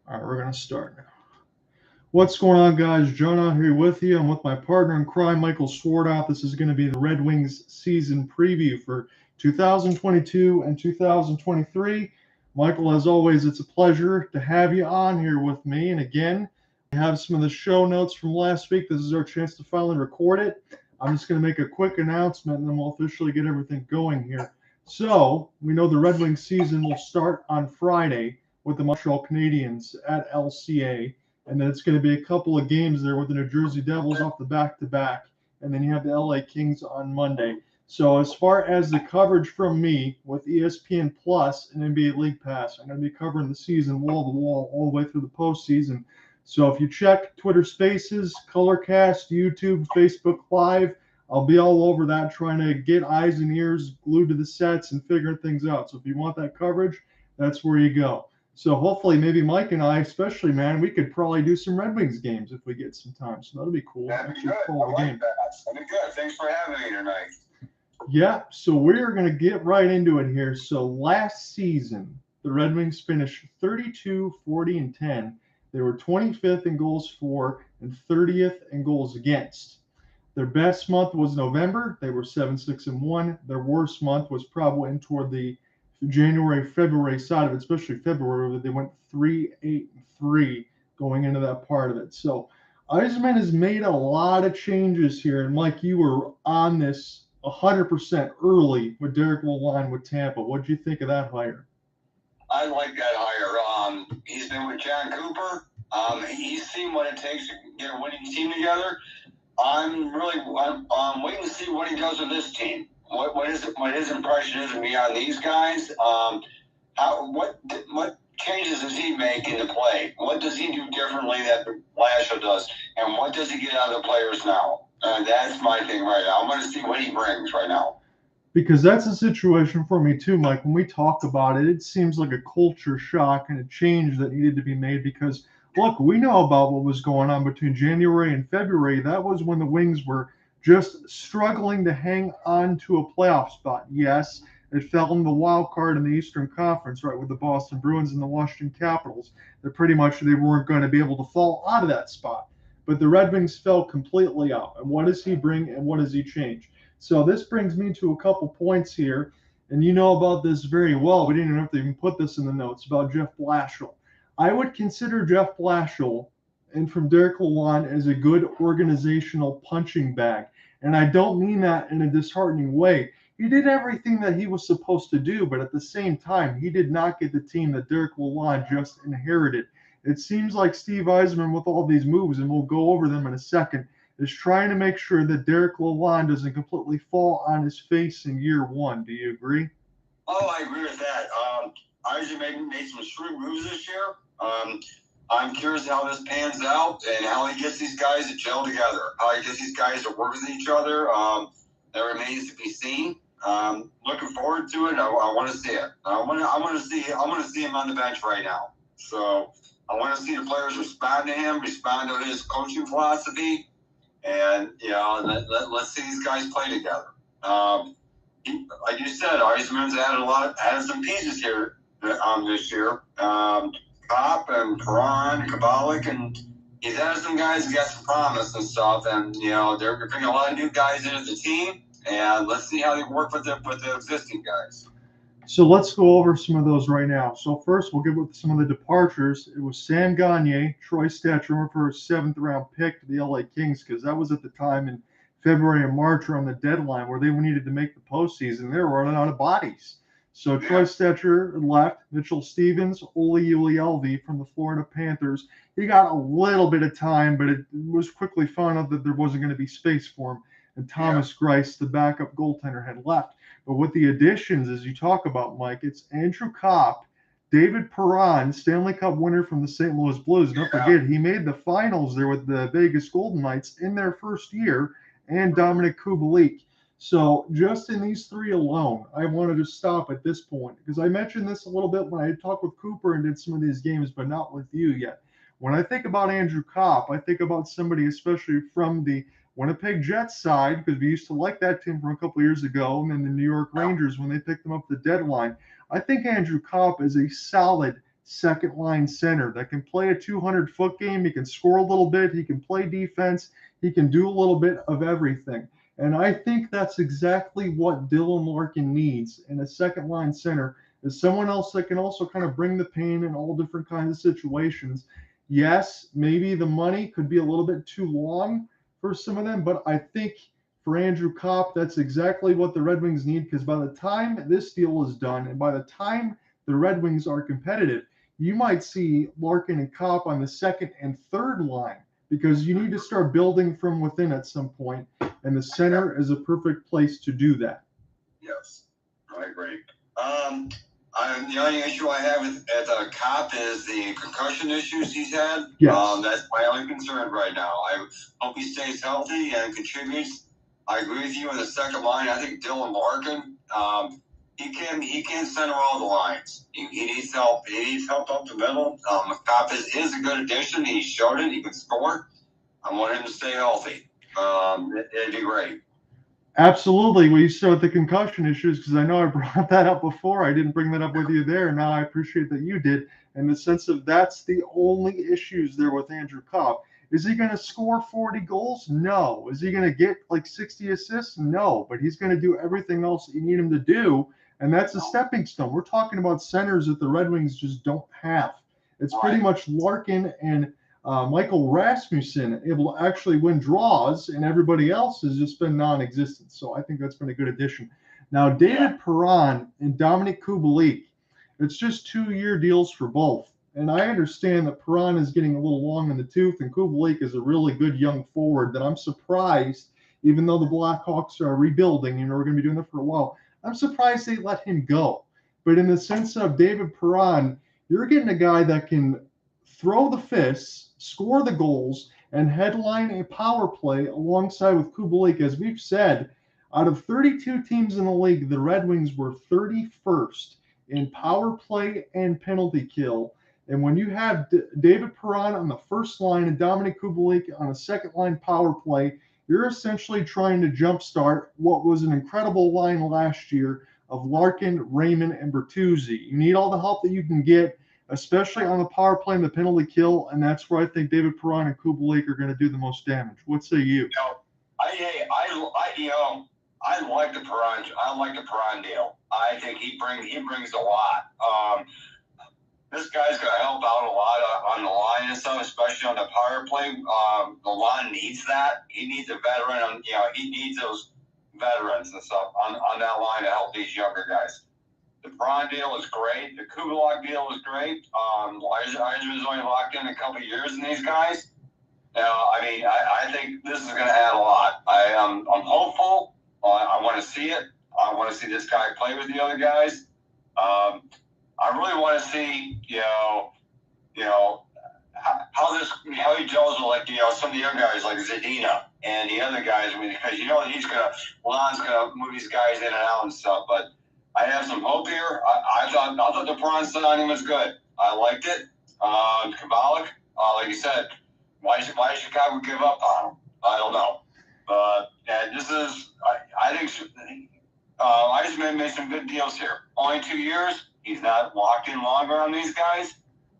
All right, we're going to start now. What's going on, guys? John out here with you. I'm with my partner in crime, Michael Swartout. This is going to be the Red Wings season preview for 2022 and 2023. Michael, as always, it's a pleasure to have you on here with me. And again, we have some of the show notes from last week. This is our chance to finally record it. I'm just going to make a quick announcement and then we'll officially get everything going here. So, we know the Red Wings season will start on Friday with the Montreal Canadiens at LCA. And then it's going to be a couple of games there with the New Jersey Devils off the back-to-back. And then you have the LA Kings on Monday. So as far as the coverage from me with ESPN Plus and NBA League Pass, I'm going to be covering the season wall-to-wall all the way through the postseason. So if you check Twitter Spaces, Colorcast, YouTube, Facebook Live, I'll be all over that trying to get eyes and ears glued to the sets and figuring things out. So if you want that coverage, that's where you go. So hopefully, maybe Mike and I, especially, man, we could probably do some Red Wings games if we get some time. So that'll be cool. That'd be good. I like that. That'd be good. Thanks for having me tonight. Yeah, so we're going to get right into it here. So last season, the Red Wings finished 32, 40, and 10. They were 25th in goals for and 30th in goals against. Their best month was November. They were 7, 6, and 1. Their worst month was probably in toward the January, February side of it, especially February, where they went 3, 8, and 3 going into that part of it. So Yzerman has made a lot of changes here. And Mike, you were on this 100% early with Derek Lalonde with Tampa. What did you think of that hire? I like that hire. He's been with John Cooper. He's seen what it takes to get a winning team together. I'm waiting to see what he does with this team. What his impression is of me on these guys? What changes does he make in the play? What does he do differently that Blashill does? And what does he get out of the players now? That's my thing right now. I'm going to see what he brings right now. Because that's a situation for me too, Mike. When we talk about it, it seems like a culture shock and a change that needed to be made because, look, we know about what was going on between January and February. That was when the Wings were just struggling to hang on to a playoff spot. Yes, it fell in the wild card in the Eastern Conference, right, with the Boston Bruins and the Washington Capitals. That pretty much they weren't going to be able to fall out of that spot. But the Red Wings fell completely out. And what does he bring and what does he change? So this brings me to a couple points here. And you know about this very well. We didn't even have to even put this in the notes about Jeff Blashill. I would consider Jeff Blashill and from Derek Lalonde as a good organizational punching bag. And I don't mean that in a disheartening way. He did everything that he was supposed to do, but at the same time, he did not get the team that Derek Lalonde just inherited. It seems like Steve Yzerman, with all these moves, and we'll go over them in a second, is trying to make sure that Derek Lalonde doesn't completely fall on his face in year one. Do you agree? Oh, I agree with that. Yzerman made some shrewd moves this year. I'm curious how this pans out and how he gets these guys to gel together, how he gets these guys to work with each other. That remains to be seen. Looking forward to it. I want to see it. I want to see him on the bench right now. So I want to see the players respond to him, respond to his coaching philosophy, and let's see these guys play together. Like you said, Yzerman's added some pieces here this year. Kopp and Perron, Kabalik, and he's added some guys who got some promise and stuff. And they're bringing a lot of new guys into the team, and let's see how they work with the existing guys. So let's go over some of those right now. So first, we'll get with some of the departures. It was Sam Gagner, Troy Stecher, remember for a 7th-round pick to the LA Kings, because that was at the time in February and March around the deadline where they needed to make the postseason. They were running out of bodies. So Troy Stecher left. Mitchell Stevens, Oli Ulielvi from the Florida Panthers. He got a little bit of time, but it was quickly found out that there wasn't going to be space for him. And Thomas Greiss, the backup goaltender, had left. But with the additions, as you talk about, Mike, it's Andrew Kopp, David Perron, Stanley Cup winner from the St. Louis Blues. Don't forget, he made the finals there with the Vegas Golden Knights in their first year, and Dominic Kubalik. So just in these three alone, I wanted to stop at this point because I mentioned this a little bit when I talked with Cooper and did some of these games, but not with you yet. When I think about Andrew Kopp, I think about somebody especially from the Winnipeg Jets side, because we used to like that team from a couple of years ago, and then the New York Rangers when they picked them up the deadline. I think Andrew Kopp is a solid second line center that can play a 200-foot game. He can score a little bit. He can play defense. He can do a little bit of everything. And I think that's exactly what Dylan Larkin needs in a second line center, is someone else that can also kind of bring the pain in all different kinds of situations. Yes, maybe the money could be a little bit too long for some of them, but I think for Andrew Copp, that's exactly what the Red Wings need, because by the time this deal is done and by the time the Red Wings are competitive, you might see Larkin and Copp on the second and third line, because you need to start building from within at some point, and the center is a perfect place to do that. Yes, I agree. The only issue I have with Copp is the concussion issues he's had. Yes. That's my only concern right now. I hope he stays healthy and contributes. I agree with you on the second line. I think Dylan Larkin, he can center all the lines. He needs help. He needs help up the middle. Copp is a good addition. He showed it. He can score. I want him to stay healthy. It'd be great. Absolutely. Well, you start with the concussion issues, because I know I brought that up before. I didn't bring that up with you there. Now I appreciate that you did, in the sense of that's the only issues there with Andrew Copp. Is he going to score 40 goals? No. Is he going to get like 60 assists? No. But he's going to do everything else that you need him to do, and that's a stepping stone. We're talking about centers that the Red Wings just don't have. It's pretty much Larkin and Michael Rasmussen able to actually win draws, and everybody else has just been non-existent. So I think that's been a good addition. Now, David Perron and Dominic Kubalik, it's just 2-year deals for both. And I understand that Perron is getting a little long in the tooth, and Kubalik is a really good young forward that I'm surprised, even though the Blackhawks are rebuilding, we're going to be doing that for a while, I'm surprised they let him go. But in the sense of David Perron, you're getting a guy that can throw the fists, score the goals, and headline a power play alongside with Kubalik. As we've said, out of 32 teams in the league, the Red Wings were 31st in power play and penalty kill. And when you have David Perron on the first line and Dominic Kubalik on a second line power play, you're essentially trying to jumpstart what was an incredible line last year of Larkin, Raymond, and Bertuzzi. You need all the help that you can get, especially on the power play and the penalty kill, and that's where I think David Perron and Kubalik are going to do the most damage. What say you? I like the Perron. I like the Perron deal. I think he brings a lot. This guy's going to help out a lot on the line and stuff, especially on the power play. The line needs that. He needs a veteran. He needs those veterans and stuff on that line to help these younger guys. The Perron deal is great. The Kubalik deal is great. Yzerman's only locked in a couple of years in these guys. I think this is going to add a lot. I'm hopeful. I want to see it. I want to see this guy play with the other guys. I really want to see, how he gels with some of the young guys like Zadina and the other guys. Because Lon's gonna move these guys in and out and stuff. But I have some hope here. I thought the Perron signing was good. I liked it. Kubalik, like you said, why Chicago give up on him? I don't know. But I think Yzerman made some good deals here. Only 2 years. He's not locked in longer on these guys.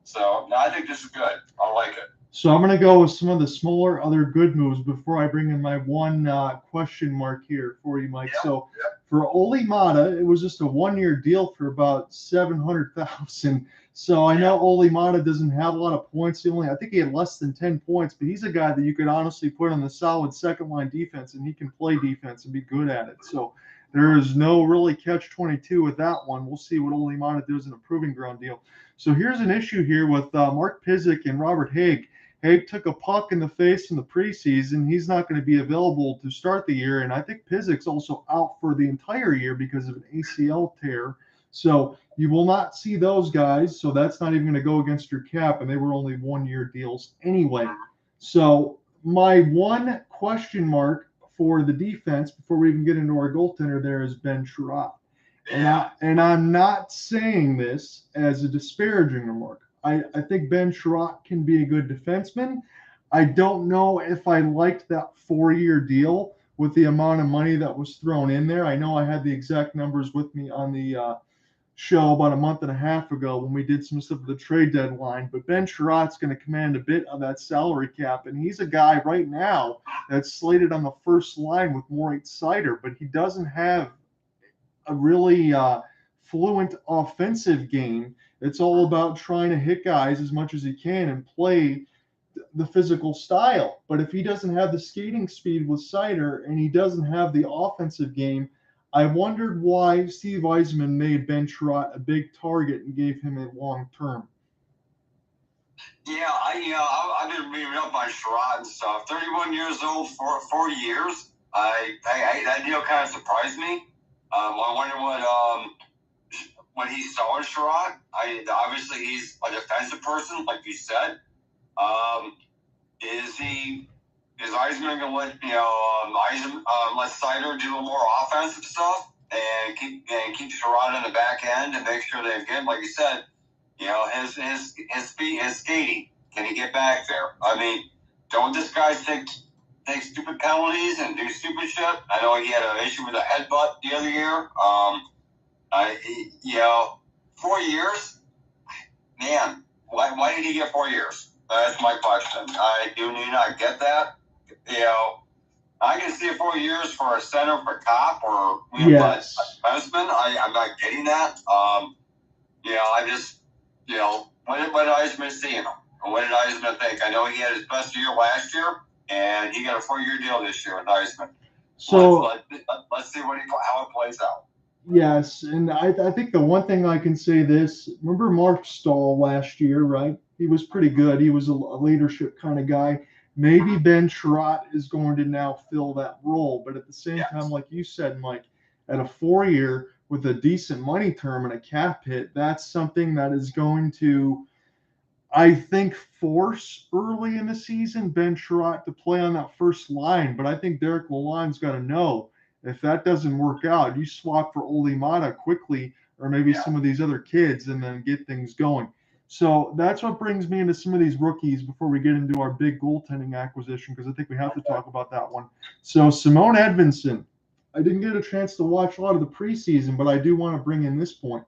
So I think this is good. I like it. So I'm going to go with some of the smaller other good moves before I bring in my one question mark here for you, Mike. So for Olli Maatta, it was just a 1-year deal for about $700,000. So I know Olli Maatta doesn't have a lot of points. I think he had less than 10 points, but he's a guy that you could honestly put on the solid second line defense, and he can play defense and be good at it. So there is no really catch-22 with that one. We'll see what Olli Maatta does in a proving ground deal. So here's an issue here with Mark Pysyk and Robert Haig. Haig took a puck in the face in the preseason. He's not going to be available to start the year, and I think Pysyk's also out for the entire year because of an ACL tear. So you will not see those guys, so that's not even going to go against your cap, and they were only 1-year deals anyway. So my one question mark for the defense before we even get into our goaltender there is Ben Chiarot. And I'm not saying this as a disparaging remark. I think Ben Chiarot can be a good defenseman. I don't know if I liked that 4-year deal with the amount of money that was thrown in there. I know I had the exact numbers with me on the show about a month and a half ago when we did some stuff at the trade deadline. But Ben Sherratt's going to command a bit of that salary cap, and he's a guy right now that's slated on the first line with Moritz Seider, but he doesn't have a really fluent offensive game. It's all about trying to hit guys as much as he can and play the physical style. But if he doesn't have the skating speed with Seider and he doesn't have the offensive game, I wondered why Steve Yzerman made Ben Sherratt a big target and gave him a long term. Yeah, I've been reading up on Sherratt and stuff. 31 years old, 4 years. That deal kind of surprised me. I wonder what he saw in Sherratt. Obviously he's a defensive person, like you said. Is Yzerman going to let let Seider do a little more offensive stuff and keep Sherratt in the back end and make sure that, again, like you said, his speed, his skating, can he get back there? I mean, don't this guy take stupid penalties and do stupid shit? I know he had an issue with a headbutt the other year. 4 years, man. Why did he get 4 years? That's my question. I do not get that. I can see 4 years for a center for Cop or Yes. a defenseman. I'm not getting that. I just, what did Yzerman see in him? What did Yzerman think? I know he had his best year last year, and he got a 4-year deal this year with Yzerman. So let's see how it plays out. Yes, and I think the one thing I can say this, remember Mark Stahl last year, right? He was pretty good. He was a leadership kind of guy. Maybe Ben Sherratt is going to now fill that role, but at the same time, like you said, Mike, at a 4-year with a decent money term and a cap hit, that's something that is going to, I think, force early in the season Ben Sherratt to play on that first line. But I think Derek Lalonde's got to know, if that doesn't work out, you swap for Olli Maatta quickly, or maybe some of these other kids, and then get things going. So that's what brings me into some of these rookies before we get into our big goaltending acquisition, because I think we have to talk about that one. So Simone Edvinsson, I didn't get a chance to watch a lot of the preseason, but I do want to bring in this point.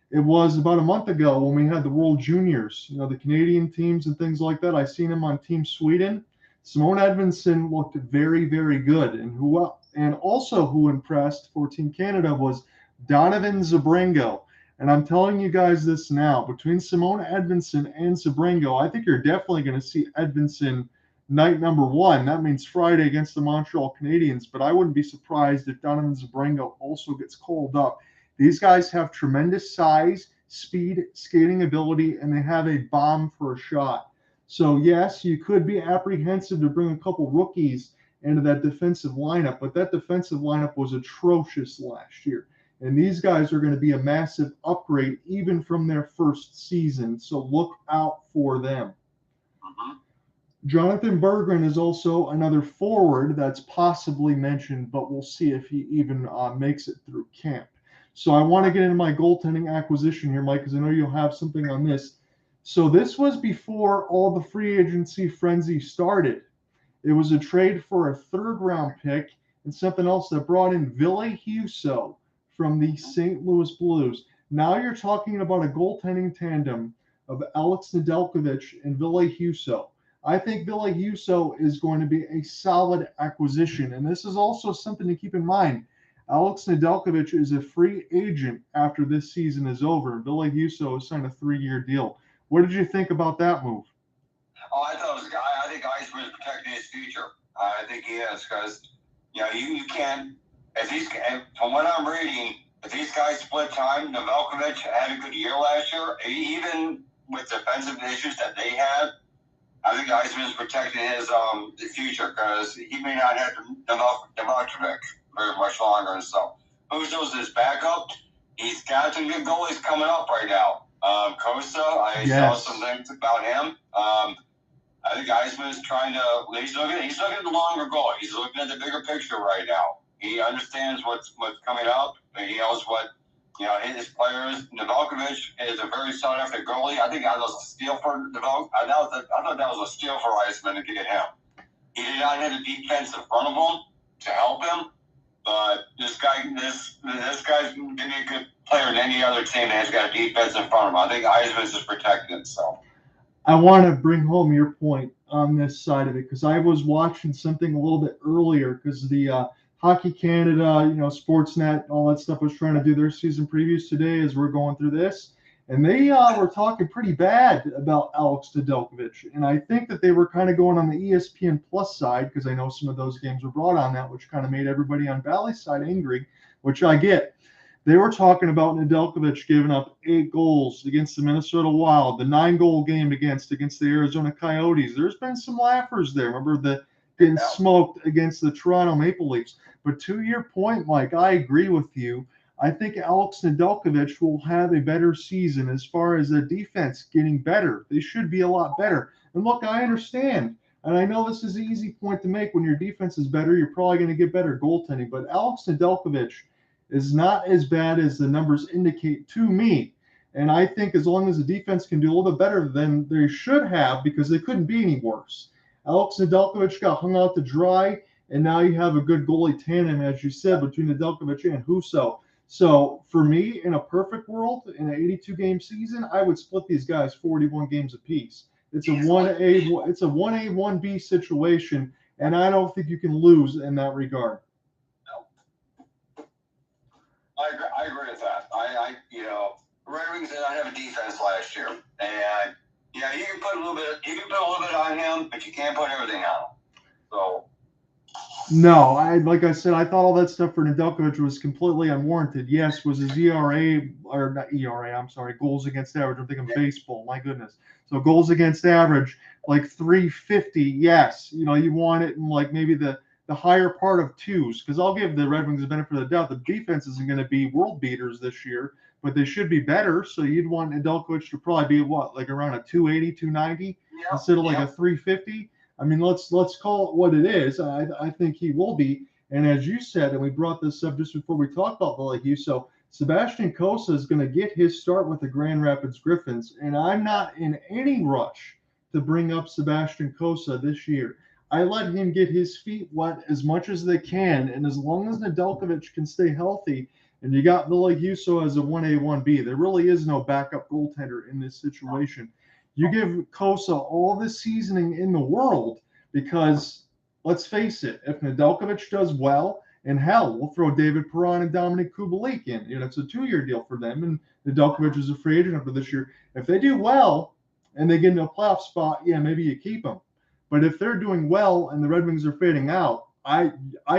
It was about a month ago when we had the World Juniors, the Canadian teams and things like that. I seen him on Team Sweden. Simone Edvinsson looked very, very good. And also who impressed for Team Canada was Donovan Zabrango. And I'm telling you guys this now, between Simone Edvinsson and Zabrango, I think you're definitely going to see Edvinsson night number 1. That means Friday against the Montreal Canadiens. But I wouldn't be surprised if Donovan Zabrango also gets called up. These guys have tremendous size, speed, skating ability, and they have a bomb for a shot. So, yes, you could be apprehensive to bring a couple rookies into that defensive lineup, but that defensive lineup was atrocious last year. And these guys are going to be a massive upgrade even from their first season. So look out for them. Jonathan Berggren is also another forward that's possibly mentioned, but we'll see if he even makes it through camp. So I want to get into my goaltending acquisition here, Mike, because I know you'll have something on this. So this was before all the free agency frenzy started. It was a trade for a 3rd-round pick and something else that brought in Ville Husso from the St. Louis Blues. Now you're talking about a goaltending tandem of Alex Nedeljkovic and Ville Husso. I think Ville Husso is going to be a solid acquisition, and this is also something to keep in mind. Alex Nedeljkovic is a free agent after this season is over. Ville Husso has signed a 3-year deal. What did you think about that move? Oh, I think Yzerman is protecting his future. I think he is, because you can't. From what I'm reading, if these guys split time, Nedeljkovic had a good year last year, even with defensive issues that they had. I think Yzerman is protecting his future, because he may not have Nedeljkovic very much longer and stuff. Husso's his backup. He's got some good goalies coming up right now. Costa, I saw some things about him. I think Yzerman is trying to. He's looking at the longer goal. He's looking at the bigger picture right now. He understands what's coming up. He knows what his players. Nedeljkovic is a very sought after goalie. I think that was a steal for Nedeljkovic. I thought that was a steal for Yzerman to get him. He did not have the defense in front of him to help him, But this guy's going to be a good player than any other team that has got a defense in front of him. I think Yzerman's just protecting himself. I want to bring home your point on this side of it because I was watching something a little bit earlier because the Hockey Canada, Sportsnet, all that stuff was trying to do their season previews today as we're going through this. And they were talking pretty bad about Alex Nedeljkovic. And I think that they were kind of going on the ESPN Plus side because I know some of those games were brought on that, which kind of made everybody on Valley's side angry, which I get. They were talking about Nedeljkovic giving up 8 goals against the Minnesota Wild, the 9-goal game against the Arizona Coyotes. There's been some laughers there. Remember the getting smoked against the Toronto Maple Leafs. But to your point, Mike, I agree with you. I think Alex Nedeljkovic will have a better season as far as the defense getting better. They should be a lot better. And look, I understand. And I know this is an easy point to make. When your defense is better, you're probably going to get better goaltending. But Alex Nedeljkovic is not as bad as the numbers indicate to me. And I think as long as the defense can do a little bit better than they should have, because they couldn't be any worse. Alex Nedeljkovic got hung out to dry, and now you have a good goalie tandem, as you said, between Nedeljkovic and Husso. So for me, in a perfect world, in an 82-game season, I would split these guys 41 games apiece. It's a 1A, 1B situation, and I don't think you can lose in that regard. I agree with that. Red Wings did not have a defense last year, and you can put a little bit on him, but you can't put everything on him. So. No, like I said, I thought all that stuff for Nedeljkovic was completely unwarranted. Yes, was his goals against average. I'm thinking baseball. My goodness. So goals against average, like 350. Yes, you want it in like maybe the higher part of 2s, because I'll give the Red Wings the benefit of the doubt. The defense isn't going to be world beaters this year, but they should be better. So you'd want Nedeljkovic to probably be like around a 280, 290 instead of like a 350. I mean, let's call it what it is. I think he will be. And as you said, and we brought this up just before we talked about the Lake so Sebastian Cossa is going to get his start with the Grand Rapids Griffins, and I'm not in any rush to bring up Sebastian Cossa this year. I let him get his feet wet as much as they can, and as long as Nedeljkovic can stay healthy, and you got Ville Husso as a 1A, 1B, there really is no backup goaltender in this situation. You give Cossa all the seasoning in the world because, let's face it, if Nedeljkovic does well, and hell, we'll throw David Perron and Dominic Kubalik in. It's a 2-year deal for them, and Nedeljkovic is a free agent after this year. If they do well and they get into a playoff spot, maybe you keep them. But if they're doing well and the Red Wings are fading out, I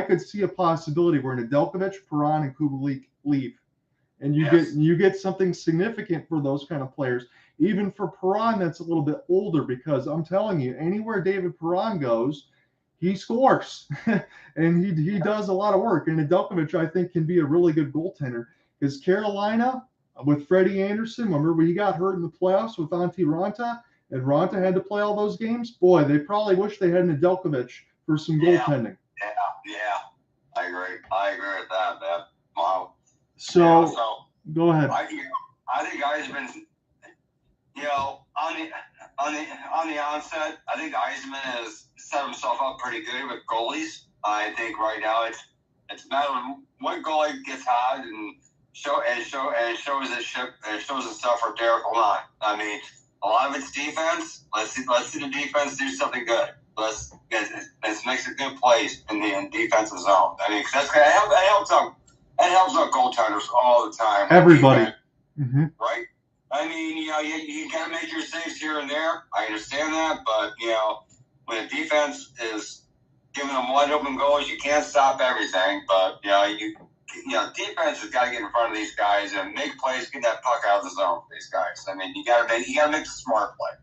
could see a possibility where Nedeljkovic, Perron, and Kubalik leave, and you get something significant for those kind of players. Even for Perron, that's a little bit older, because I'm telling you, anywhere David Perron goes, he scores, and he does a lot of work. And Nedeljkovic, I think, can be a really good goaltender. Because Carolina, with Freddie Anderson, remember when he got hurt in the playoffs with Antti Raanta, and Raanta had to play all those games? Boy, they probably wish they had Nedeljkovic for some goaltending. Yeah, I agree with that, man. Wow. So go ahead. I think Yzerman, on the onset, I think Yzerman has set himself up pretty good with goalies. I think right now it's a matter of what goalie gets hot and shows the stuff for Derek Lalonde. I mean, a lot of it's defense. Let's see the defense do something good. Let's make some good plays in the defensive zone. I mean, that helps out goaltenders all the time. Everybody. Right? I mean, you got to make your saves here and there. I understand that, but when a defense is giving them wide open goals, you can't stop everything. But defense has got to get in front of these guys and make plays, get that puck out of the zone for these guys. I mean, you got to make a smart play.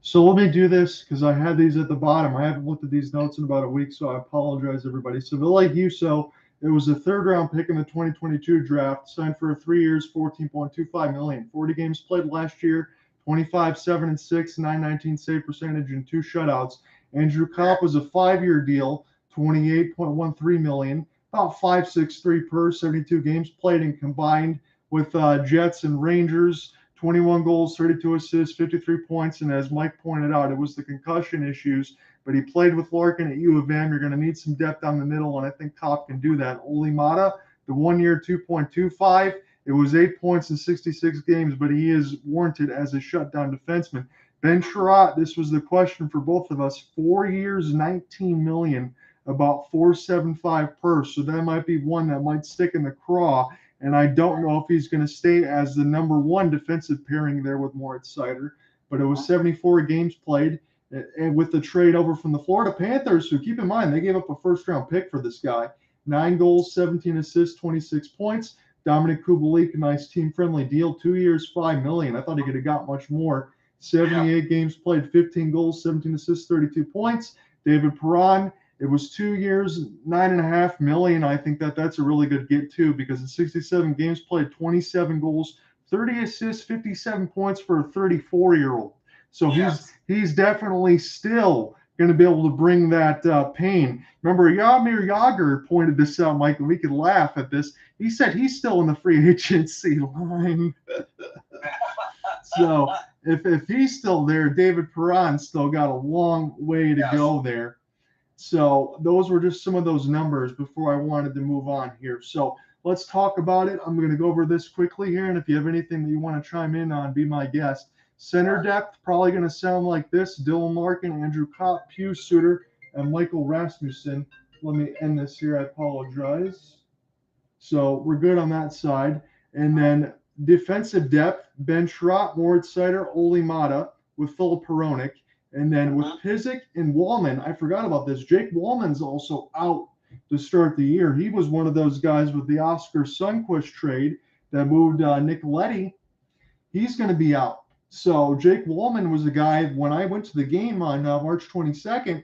So let me do this because I had these at the bottom. I haven't looked at these notes in about a week, so I apologize, everybody. So Ville Husso, it was a 3rd-round pick in the 2022 draft, signed for 3 years, $14.25 million. 40 games played last year, 25, 7-6, 919 save percentage, and 2 shutouts. Andrew Kopp was a 5-year deal, $28.13 million, about 5.63 per, 72 games played and combined with Jets and Rangers. 21 goals, 32 assists, 53 points. And as Mike pointed out, it was the concussion issues. But he played with Larkin at U of M. You're going to need some depth down the middle, and I think Kopp can do that. Olli Maatta, the 1 year, 2.25. It was 8 points in 66 games, but he is warranted as a shutdown defenseman. Ben Chiarot, this was the question for both of us. 4 years, $19 million, about $475 per. So that might be one that might stick in the craw. And I don't know if he's going to stay as the number one defensive pairing there with Moritz Seider. But it was 74 games played. And with the trade over from the Florida Panthers, who, keep in mind, they gave up a first-round pick for this guy. 9 goals, 17 assists, 26 points. Dominic Kubalik, a nice team-friendly deal. 2 years, $5 million. I thought he could have got much more. 78 games played, 15 goals, 17 assists, 32 points. David Perron, it was 2 years, $9.5 million. I think that's a really good get, too, because in 67 games played, 27 goals, 30 assists, 57 points for a 34-year-old. So he's definitely still going to be able to bring that pain. Remember, Jaromir Jagr pointed this out, Mike, and we could laugh at this. He said he's still in the free agency line. So if he's still there, David Perron still got a long way to go there. So those were just some of those numbers before I wanted to move on here. So let's talk about it. I'm going to go over this quickly here, and if you have anything that you want to chime in on, be my guest. Center depth, probably going to sound like this. Dylan Larkin, Andrew Kopp, Pius Suter, and Michael Rasmussen. Let me end this here. I apologize. So we're good on that side. And then defensive depth, Ben Chiarot, Moritz Seider, Olli Maatta with Filip Hronek. And then with Pysyk and Wallman, I forgot about this. Jake Wallman's also out to start the year. He was one of those guys with the Oscar Sundqvist trade that moved Nick Leddy. He's going to be out. So Jake Wallman was a guy, when I went to the game on March 22nd,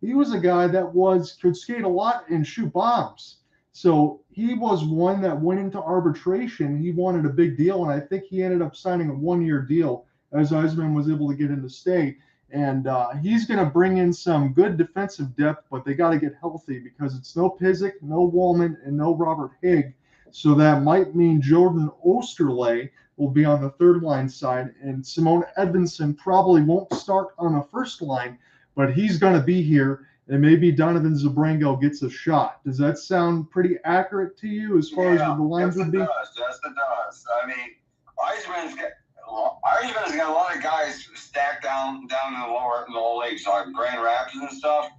he was a guy that could skate a lot and shoot bombs. So he was one that went into arbitration. He wanted a big deal, and I think he ended up signing a 1-year deal as Yzerman was able to get him to stay. And he's going to bring in some good defensive depth, but they got to get healthy because it's no Pysyk, no Wallman, and no Robert Higg. So that might mean Jordan Osterley will be on the third line side, and Simone Edvinsson probably won't start on the first line, but he's going to be here, and maybe Donovan Zabrango gets a shot. Does that sound pretty accurate to you as far as the lines would be? Yes, it does. I mean, Yzerman's got a lot of guys stacked down in the lower leagues, like Grand Rapids and stuff.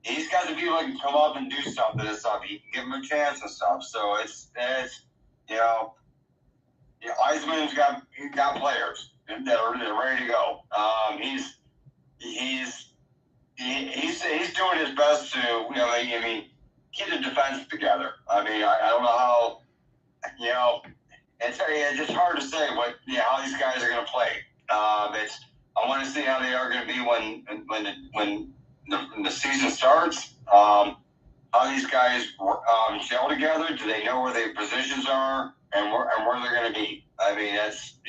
He's got the people that can come up and do something and stuff. He can give him a chance and stuff. So it's Yzerman's got players that are ready to go. He's doing his best to keep the defense together. I mean, I don't know how it's just hard to say how these guys are going to play. I want to see how they are going to be when the season starts. How these guys gel together. Do they know where their positions are and where they're going to be? I mean, it's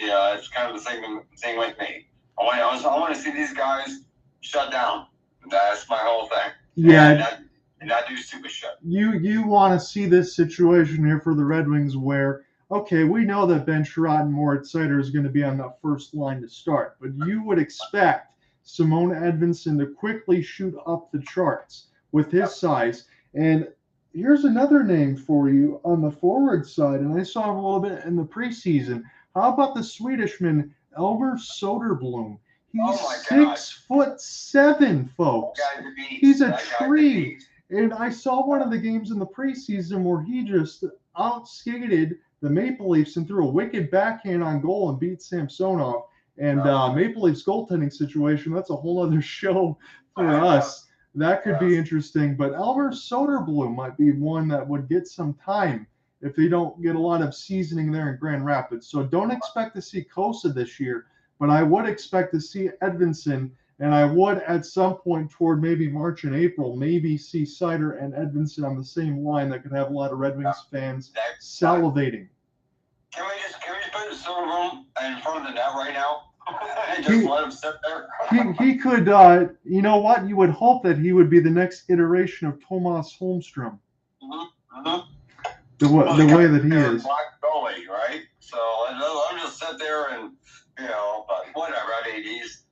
kind of the thing with me. I want to see these guys shut down. That's my whole thing. Yeah. And not do stupid shit. You want to see this situation here for the Red Wings where, okay, we know that Ben Chiarot and Moritz Seider is going to be on that first line to start, but you would expect Simone Edvinsson to quickly shoot up the charts with his size. And here's another name for you on the forward side, and I saw him a little bit in the preseason. How about the Swedishman, Elmer Soderblom? He's 6'7", folks. He's a tree. And I saw one of the games in the preseason where he just outskated the Maple Leafs and threw a wicked backhand on goal and beat Samsonov. And Maple Leafs goaltending situation, that's a whole other show for us. That could be interesting. But Elmer Soderblom might be one that would get some time if they don't get a lot of seasoning there in Grand Rapids. So don't expect to see Kosa this year, but I would expect to see Edvinsson, and I would at some point toward maybe March and April, maybe see Seider and Edvinsson on the same line that could have a lot of Red Wings fans salivating. Can we just put Soderblom in front of the net right now? And just let him sit there? he could, you know what? You would hope that he would be the next iteration of Tomas Holmstrom. The way that he is. Black goalie, right? So let him just sit there and but whatever. I mean, he's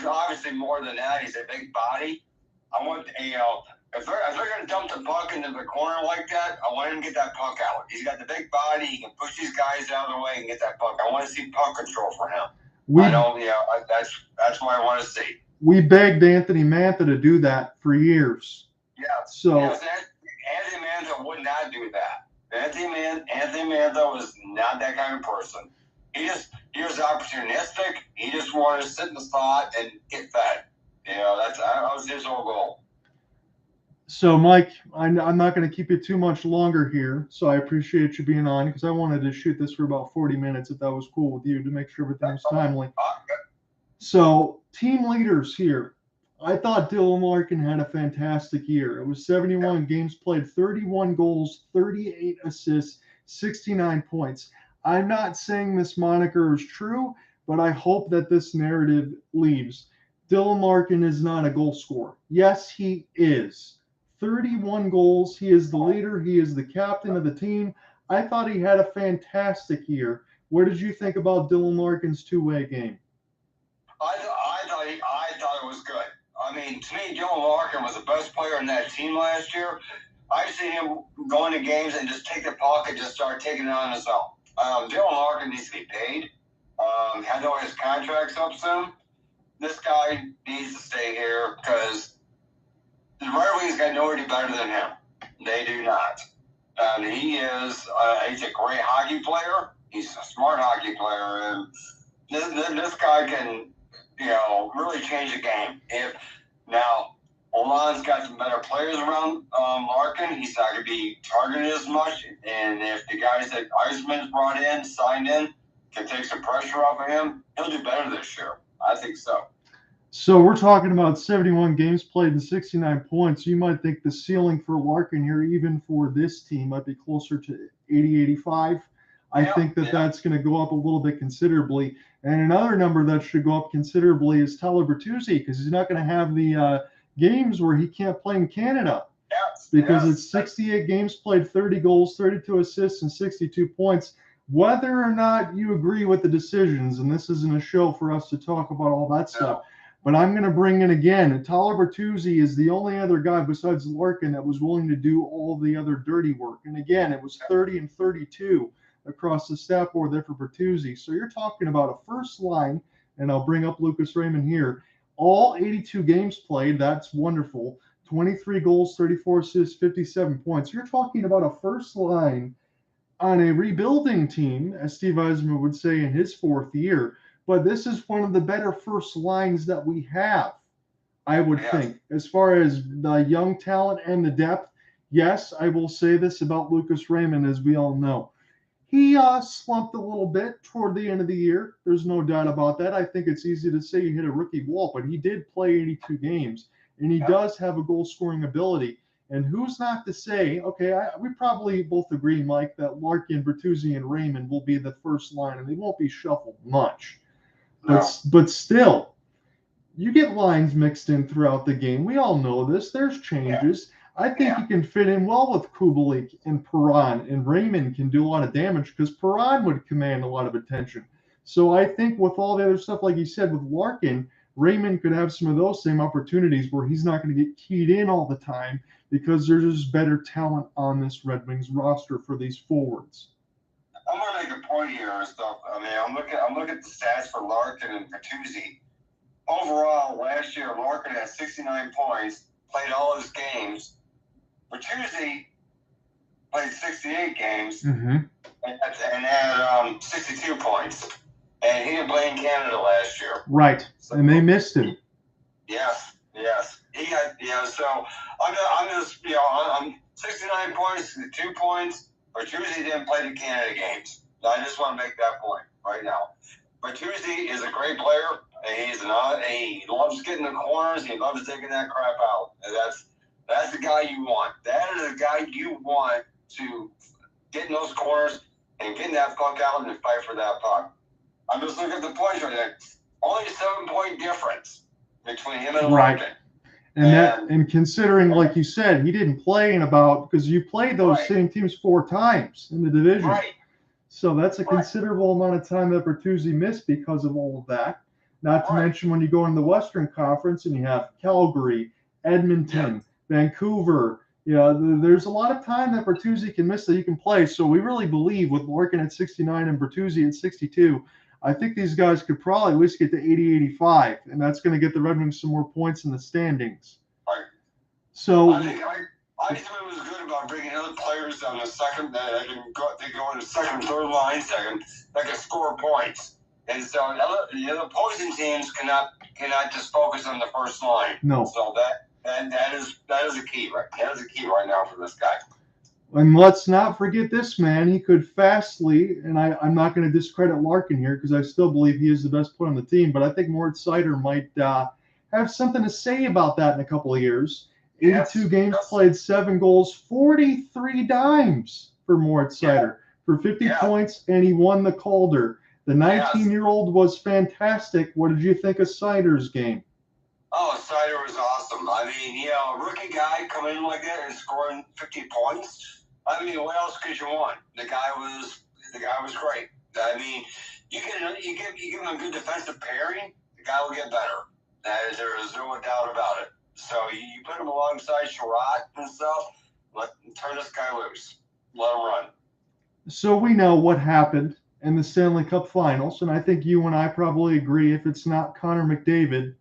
obviously more than that. He's a big body. I want, if they're going to dump the puck into the corner like that, I want him to get that puck out. He's got the big body. He can push these guys out of the way and get that puck. I want to see puck control for him. That's what I want to see. We begged Anthony Mantha to do that for years. Yeah. So Anthony Mantha would not do that. Anthony Mantha was not that kind of person. He was opportunistic. He just wanted to sit in the spot and get fed. That was his whole goal. So, Mike, I'm not going to keep you too much longer here. So I appreciate you being on because I wanted to shoot this for about 40 minutes if that was cool with you to make sure everything was timely. So, team leaders here. I thought Dylan Larkin had a fantastic year. It was 71 games played, 31 goals, 38 assists, 69 points. I'm not saying this moniker is true, but I hope that this narrative leaves. Dylan Larkin is not a goal scorer. Yes, he is. 31 goals. He is the leader. He is the captain of the team. I thought he had a fantastic year. What did you think about Dylan Larkin's two-way game? I thought it was good. I mean, to me, Dylan Larkin was the best player in that team last year. I've seen him go into games and just take the puck and just start taking it on his own. Dylan Larkin needs to be paid. Had all his contracts up soon. This guy needs to stay here because the Red Wings got nobody better than him. They do not. He's a great hockey player. He's a smart hockey player. And this guy can, really change the game. Now, Olan's got some better players around Larkin. He's not going to be targeted as much. And if the guys that Eisman's brought in, signed in, can take some pressure off of him, he'll do better this year. I think so. So we're talking about 71 games played and 69 points. You might think the ceiling for Larkin here, even for this team, might be closer to 80, 85. I think that's going to go up a little bit considerably. And another number that should go up considerably is Tyler Bertuzzi, because he's not going to have the games where he can't play in Canada. Because it's 68 games played, 30 goals, 32 assists, and 62 points. Whether or not you agree with the decisions, and this isn't a show for us to talk about all that stuff, but I'm going to bring in again, Tyler Bertuzzi is the only other guy besides Larkin that was willing to do all the other dirty work. And again, it was 30 and 32 across the stat board there for Bertuzzi. So you're talking about a first line, and I'll bring up Lucas Raymond here. All 82 games played, that's wonderful. 23 goals, 34 assists, 57 points. You're talking about a first line on a rebuilding team, as Steve Yzerman would say in his fourth year. But this is one of the better first lines that we have, I would think. As far as the young talent and the depth, yes, I will say this about Lucas Raymond, as we all know. He slumped a little bit toward the end of the year. There's no doubt about that. I think it's easy to say he hit a rookie wall, but he did play 82 games, and he does have a goal-scoring ability. And who's not to say, okay, we probably both agree, Mike, that Larkin, Bertuzzi, and Raymond will be the first line, and they won't be shuffled much. But still, you get lines mixed in throughout the game. We all know this. There's changes. I think he can fit in well with Kubalik and Perron, and Raymond can do a lot of damage because Perron would command a lot of attention. So I think with all the other stuff, like you said, with Larkin, Raymond could have some of those same opportunities where he's not going to get keyed in all the time because there's just better talent on this Red Wings roster for these forwards. I'm going to make a point here and stuff. I mean, I'm looking at the stats for Larkin and Bertuzzi. Overall, last year, Larkin had 69 points, played all his games. Bertuzzi played 68 games and had 62 points. And he didn't play in Canada last year. Right, so, and they missed him. Yes. He got, so I'm just, I'm 69 points, 2 points. Bertuzzi didn't play the Canada games. I just want to make that point right now. Bertuzzi is a great player. He loves getting the corners. He loves taking that crap out. And that's the guy you want. That is the guy you want to get in those corners and getting that puck out and fight for that puck. I'm just looking at the points right there. Only a 7-point difference between him and Larkin. And considering, like you said, he didn't play in because you played those same teams 4 times in the division. Right. So that's a Right. considerable amount of time that Bertuzzi missed because of all of that. Not to Right. mention when you go in the Western Conference and you have Calgary, Edmonton, Vancouver. There's a lot of time that Bertuzzi can miss that you can play. So we really believe with Larkin at 69 and Bertuzzi at 62, I think these guys could probably at least get to 80, 85, and that's going to get the Red Wings some more points in the standings. Right. So I think Eichmann was good about bringing other players on the second that they go in the second, third line second that can score points. And so the other opposing teams cannot just focus on the first line. No. So that is a key, right? That is a key right now for this guy. And let's not forget this man. He could fastly, and I'm not going to discredit Larkin here because I still believe he is the best player on the team, but I think Moritz Seider might have something to say about that in a couple of years. 82 games played, 7 goals, 43 dimes for Moritz Seider for 50 points, and he won the Calder. The 19-year-old was fantastic. What did you think of Seider's game? Oh, Seider was awesome. I mean, a rookie guy coming in like that and scoring 50 points. I mean, what else could you want? The guy was great. I mean, you give him a good defensive pairing, the guy will get better. There is no doubt about it. So you put him alongside Sherratt and stuff, turn this guy loose. Let him run. So we know what happened in the Stanley Cup Finals, and I think you and I probably agree if it's not Connor McDavid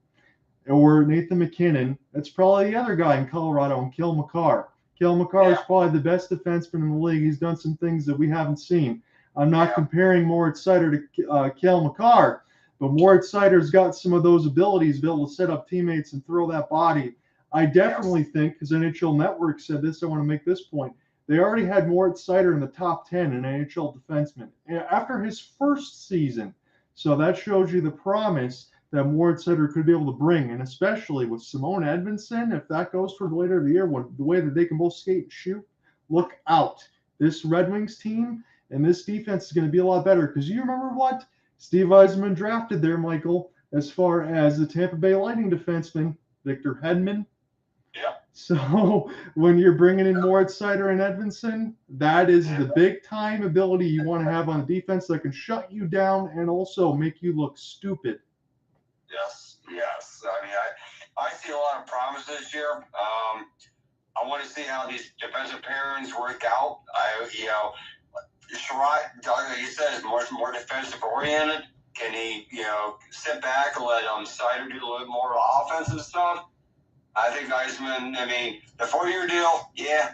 or Nathan McKinnon, it's probably the other guy in Colorado, and Cale Makar. Cale Makar is probably the best defenseman in the league. He's done some things that we haven't seen. I'm not comparing Moritz Seider to Cale Makar, but Moritz Seider's got some of those abilities to be able to set up teammates and throw that body. I definitely think, because NHL Network said this, I want to make this point. They already had Moritz Seider in the top 10 in NHL defensemen after his first season. So that shows you the promise that Moritz Seider could be able to bring, and especially with Simone Edmondson, if that goes for later of the year, the way that they can both skate and shoot, look out. This Red Wings team and this defense is going to be a lot better, because you remember what Steve Yzerman drafted there, Michael, as far as the Tampa Bay Lightning defenseman, Victor Hedman. Yeah. So when you're bringing in Moritz Seider and Edmondson, that is the big-time ability you want to have on the defense that can shut you down and also make you look stupid. Yes. I mean, I see a lot of promise this year. I want to see how these defensive pairings work out. Sherratt, like you said, is more defensive oriented. Can he, sit back and let Seider do a little more offensive stuff? I think Yzerman, the 4-year deal,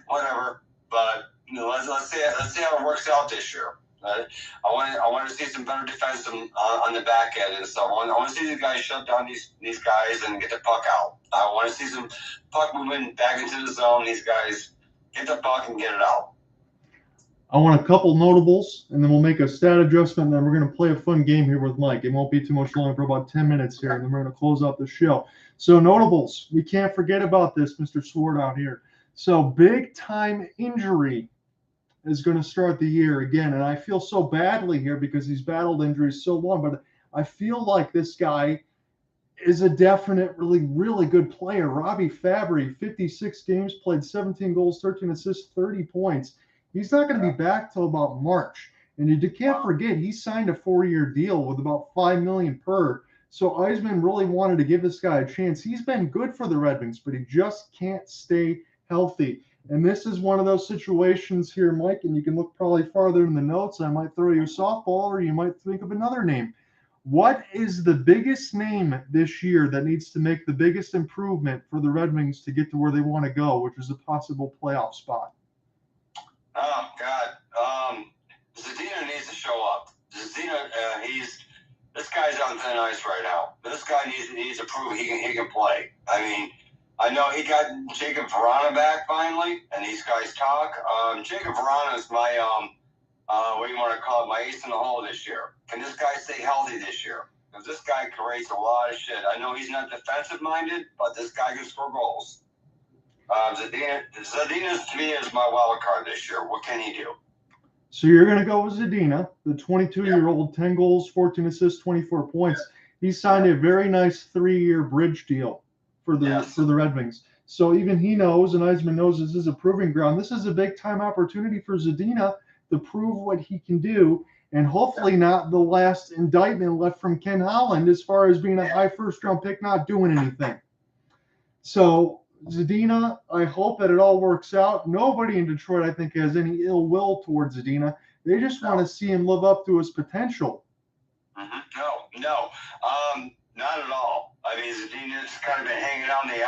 whatever. But let's see how it works out this year. I want to see some better defense on the back end and stuff. I want to see these guys shut down these guys and get the puck out. I want to see some puck movement back into the zone. These guys get the puck and get it out. I want a couple notables, and then we'll make a stat adjustment, and then we're going to play a fun game here with Mike. It won't be too much longer, for about 10 minutes here, and then we're going to close out the show. So notables, we can't forget about this, Mr. Sword out here. So big-time injury is going to start the year again, and I feel so badly here because he's battled injuries so long, but I feel like this guy is a definite, really, really good player. Robbie Fabry, 56 games, played 17 goals, 13 assists, 30 points. He's not going to be back till about March. And you can't forget, he signed a 4-year deal with about $5 million per. So Yzerman really wanted to give this guy a chance. He's been good for the Red Wings, but he just can't stay healthy. And this is one of those situations here, Mike, and you can look probably farther in the notes. I might throw you a softball, or you might think of another name. What is the biggest name this year that needs to make the biggest improvement for the Red Wings to get to where they want to go, which is a possible playoff spot? Oh, God. Zadina needs to show up. Zadina, this guy's on thin ice right now. This guy needs to prove he can play. I know he got Jacob Vrana back finally, and these guys talk. Jacob Vrana is my, what do you want to call it, my ace in the hole this year. Can this guy stay healthy this year? Because this guy creates a lot of shit. I know he's not defensive-minded, but this guy can score goals. Zadina to me is my wild card this year. What can he do? So you're going to go with Zadina, the 22-year-old, 10 goals, 14 assists, 24 points. He signed a very nice 3-year bridge deal for the Red Wings. So even he knows, and Yzerman knows, this is a proving ground. This is a big-time opportunity for Zadina to prove what he can do. and hopefully not the last indictment left from Ken Holland as far as being a high first-round pick not doing anything. So Zadina, I hope that it all works out. Nobody in Detroit, I think, has any ill will towards Zadina. They just want to see him live up to his potential. No, not at all. I mean, Zadina's kind of been hanging on the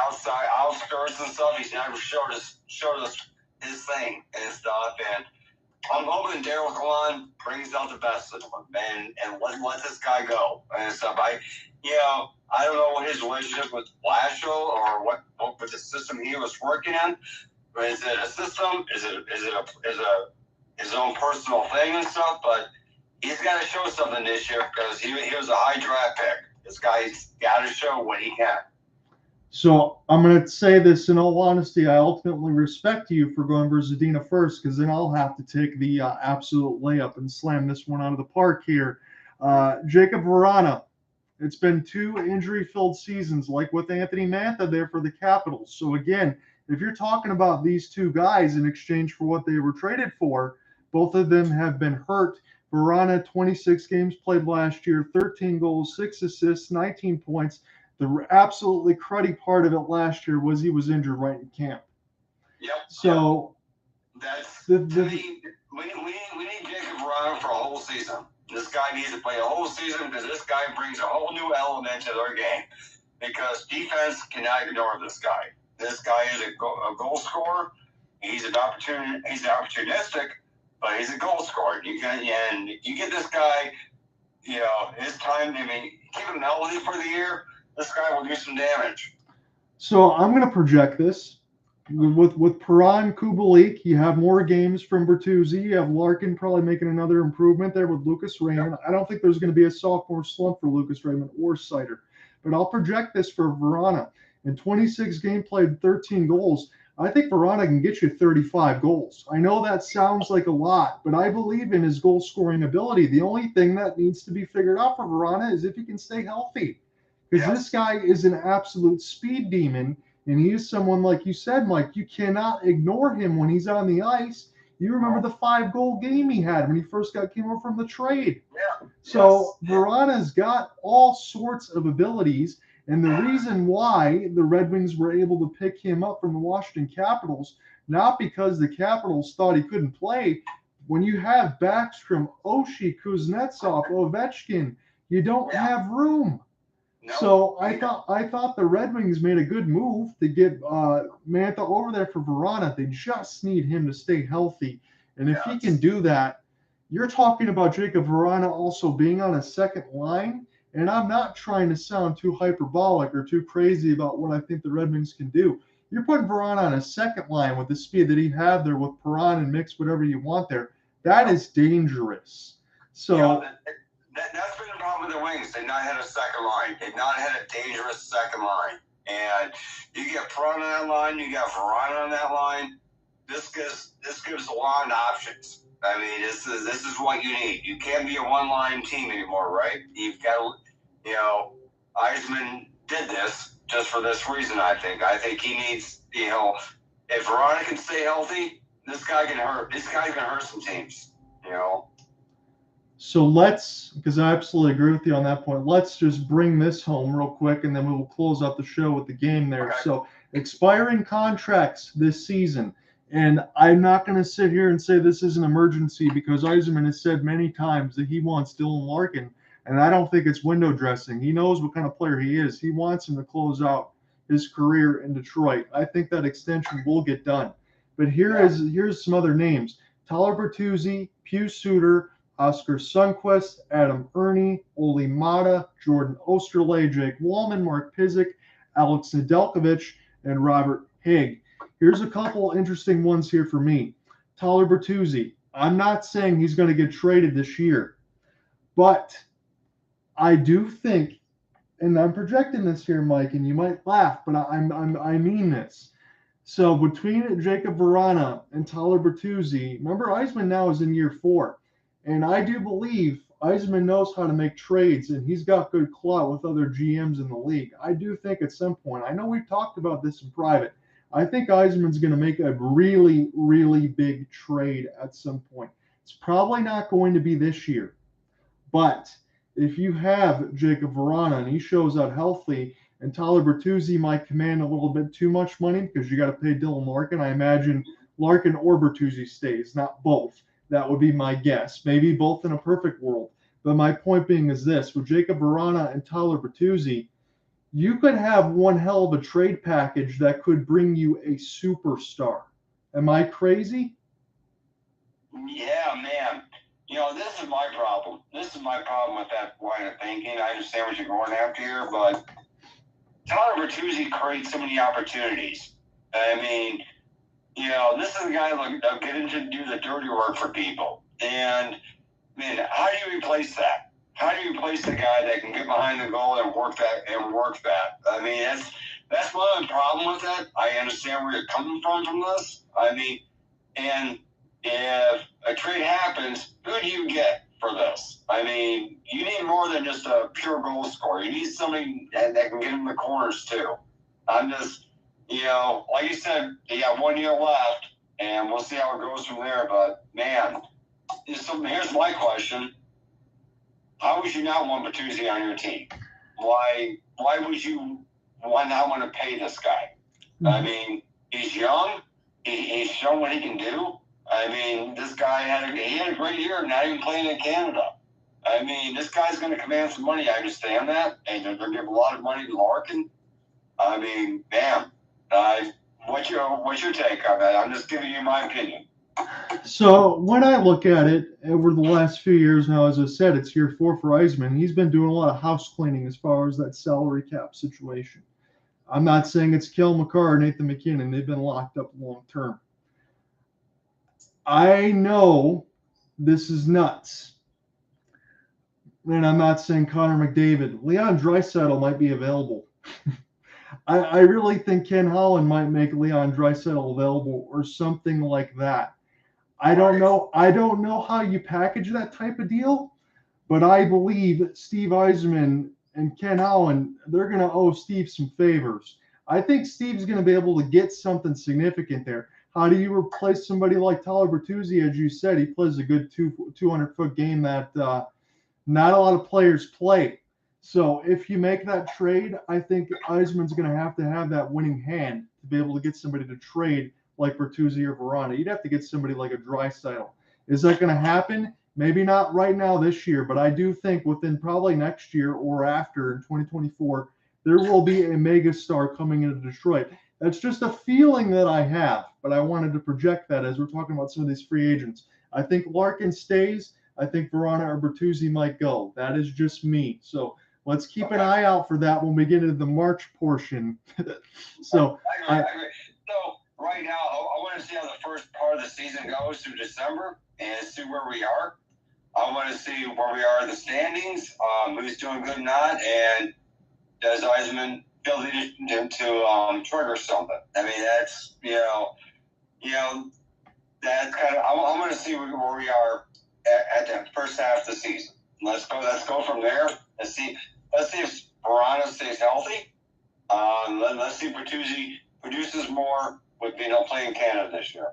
outskirts and stuff. He's never showed us his thing and stuff. And I'm hoping Daryl Kalon brings out the best of him and let this guy go and stuff. I don't know what his relationship with Blashill or what with the system he was working in. But is it a system? Is it his own personal thing and stuff? But he's got to show something this year because he was a high draft pick. This guy's got to show what he can. So I'm going to say this in all honesty. I ultimately respect you for going for Zadina first, because then I'll have to take the absolute layup and slam this one out of the park here. Jacob Vrana. It's been 2 injury-filled seasons, like with Anthony Mantha there for the Capitals. So again, if you're talking about these 2 guys in exchange for what they were traded for, both of them have been hurt. Vrana, 26 games played last year, 13 goals, 6 assists, 19 points. The absolutely cruddy part of it last year was he was injured right in camp. Yep. So that's we need Jacob Vrana for a whole season. This guy needs to play a whole season because this guy brings a whole new element to their game. Because defense cannot ignore this guy. This guy is a goal scorer. He's opportunistic, but he's a goal scorer. You get this guy, his time. I mean, keep him healthy for the year. This guy will do some damage. So I'm going to project this. With Perron, Kubalik, you have more games from Bertuzzi. You have Larkin probably making another improvement there with Lucas Raymond. I don't think there's going to be a sophomore slump for Lucas Raymond or Sider. But I'll project this for Vrana. In 26 games played, 13 goals, I think Vrana can get you 35 goals. I know that sounds like a lot, but I believe in his goal-scoring ability. The only thing that needs to be figured out for Vrana is if he can stay healthy. Because this guy is an absolute speed demon. And he is someone, like you said, Mike, you cannot ignore him when he's on the ice. You remember the 5-goal game he had when he first came over from the trade. Yeah. So Vrana's got all sorts of abilities. And the reason why the Red Wings were able to pick him up from the Washington Capitals, not because the Capitals thought he couldn't play. When you have Backstrom, Oshie, Kuznetsov, Ovechkin, you don't have room. No. So I thought the Red Wings made a good move to get Mantha over there for Vrana. They just need him to stay healthy. And if he can do that, you're talking about Jacob Vrana also being on a second line. And I'm not trying to sound too hyperbolic or too crazy about what I think the Red Wings can do. You're putting Vrana on a second line with the speed that he had there with Perron and mix whatever you want there. That is dangerous. So that's been the problem with the Wings. They've not had a second line. They've not had a dangerous second line. And you get Perron on that line, you got Vrana on that line. This gives a lot of options. I mean, this is what you need. You can't be a one-line team anymore, right? You've got to, Eisman did this just for this reason, I think. I think he needs, if Vrana can stay healthy, this guy can hurt. This guy's going to hurt some teams, So because I absolutely agree with you on that point, let's just bring this home real quick, and then we will close out the show with the game there. Okay. So expiring contracts this season. And I'm not going to sit here and say this is an emergency because Yzerman has said many times that he wants Dylan Larkin, and I don't think it's window dressing. He knows what kind of player he is. He wants him to close out his career in Detroit. I think that extension will get done. But here's some other names. Tyler Bertuzzi, Pius Suter, Oscar Sundqvist, Adam Ernie, Oli Mata, Jordan Osterley, Jake Wallman, Mark Pysyk, Alex Nedeljkovic, and Robert Higg. Here's a couple interesting ones here for me. Tyler Bertuzzi. I'm not saying he's going to get traded this year, but I do think, and I'm projecting this here, Mike, and you might laugh, but I mean this. So between Jacob Vrana and Tyler Bertuzzi, remember Yzerman now is in year 4, and I do believe Yzerman knows how to make trades, and he's got good clout with other GMs in the league. I do think at some point, I know we've talked about this in private, I think Yzerman's going to make a really, really big trade at some point. It's probably not going to be this year. But if you have Jacob Verana and he shows out healthy, and Tyler Bertuzzi might command a little bit too much money because you got to pay Dylan Larkin. I imagine Larkin or Bertuzzi stays, not both. That would be my guess. Maybe both in a perfect world. But my point being is this: with Jacob Verana and Tyler Bertuzzi, you could have one hell of a trade package that could bring you a superstar. Am I crazy? Yeah, man. This is my problem. This is my problem with that line of thinking. I understand what you're going after here, but Tyler Bertuzzi creates so many opportunities. I mean, this is a guy that'll get into do the dirty work for people. And, man, how do you replace that? How do you replace the guy that can get behind the goal and work that? I mean, that's one of the problem with that. I understand where you're coming from this. I mean, and if a trade happens, who do you get for this? I mean, you need more than just a pure goal scorer. You need somebody that can get in the corners too. I'm just, like you said, you got 1 year left, and we'll see how it goes from there. But man, so here's my question: how would you not want Bertuzzi on your team? Why would you not want to pay this guy? Mm-hmm. I mean, he's young. He's shown what he can do. I mean, this guy had a great year, not even playing in Canada. I mean, this guy's going to command some money. I understand that, and they're going to give a lot of money to Larkin. I mean, man, what's your take on that? I'm just giving you my opinion. So when I look at it over the last few years now, as I said, it's year 4 for Yzerman. He's been doing a lot of house cleaning as far as that salary cap situation. I'm not saying it's Kel McCarr or Nathan MacKinnon. They've been locked up long term. I know this is nuts. And I'm not saying Connor McDavid. Leon Draisaitl might be available. I really think Ken Holland might make Leon Draisaitl available or something like that. I don't know how you package that type of deal, but I believe Steve Yzerman and Ken Holland, they're going to owe Steve some favors. I think Steve's going to be able to get something significant there. How do you replace somebody like Tyler Bertuzzi? As you said, he plays a good 200-foot game that not a lot of players play. So if you make that trade, I think Yzerman's going to have that winning hand to be able to get somebody to trade like Bertuzzi or Verana. You'd have to get somebody like a Draisaitl. Is that going to happen? Maybe not right now this year, but I do think within probably next year or after in 2024, there will be a mega star coming into Detroit. That's just a feeling that I have, but I wanted to project that as we're talking about some of these free agents. I think Larkin stays. I think Verana or Bertuzzi might go. That is just me. So let's keep an eye out for that when we get into the March portion. So I agree. So right now, I want to see how the first part of the season goes through December and see where we are. I want to see where we are in the standings, who's doing good or not, and does Yzerman feel the need to trigger something. I mean, that's that's kind of. I want to see where we are at the first half of the season. Let's go from there. Let's see if Verana stays healthy. Let's see if Bertuzzi produces more with playing Canada this year.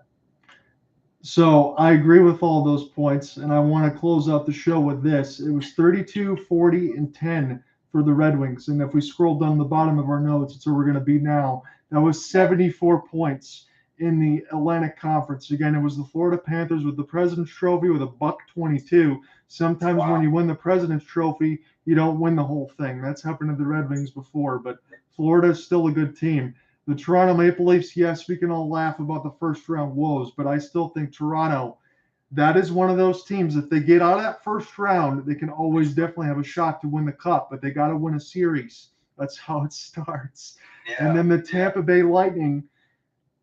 So I agree with all those points, and I want to close out the show with this. It was 32, 40, and 10 for the Red Wings. And if we scroll down the bottom of our notes, it's where we're going to be now. That was 74 points in the Atlantic Conference. Again, it was the Florida Panthers with the President's Trophy with a $1.22. Sometimes when you win the President's Trophy, you don't win the whole thing. That's happened to the Red Wings before, but Florida is still a good team. The Toronto Maple Leafs, yes, we can all laugh about the first round woes, but I still think Toronto, that is one of those teams. If they get out of that first round, they can always definitely have a shot to win the cup, but they got to win a series. That's how it starts. Yeah. And then the Tampa Bay Lightning,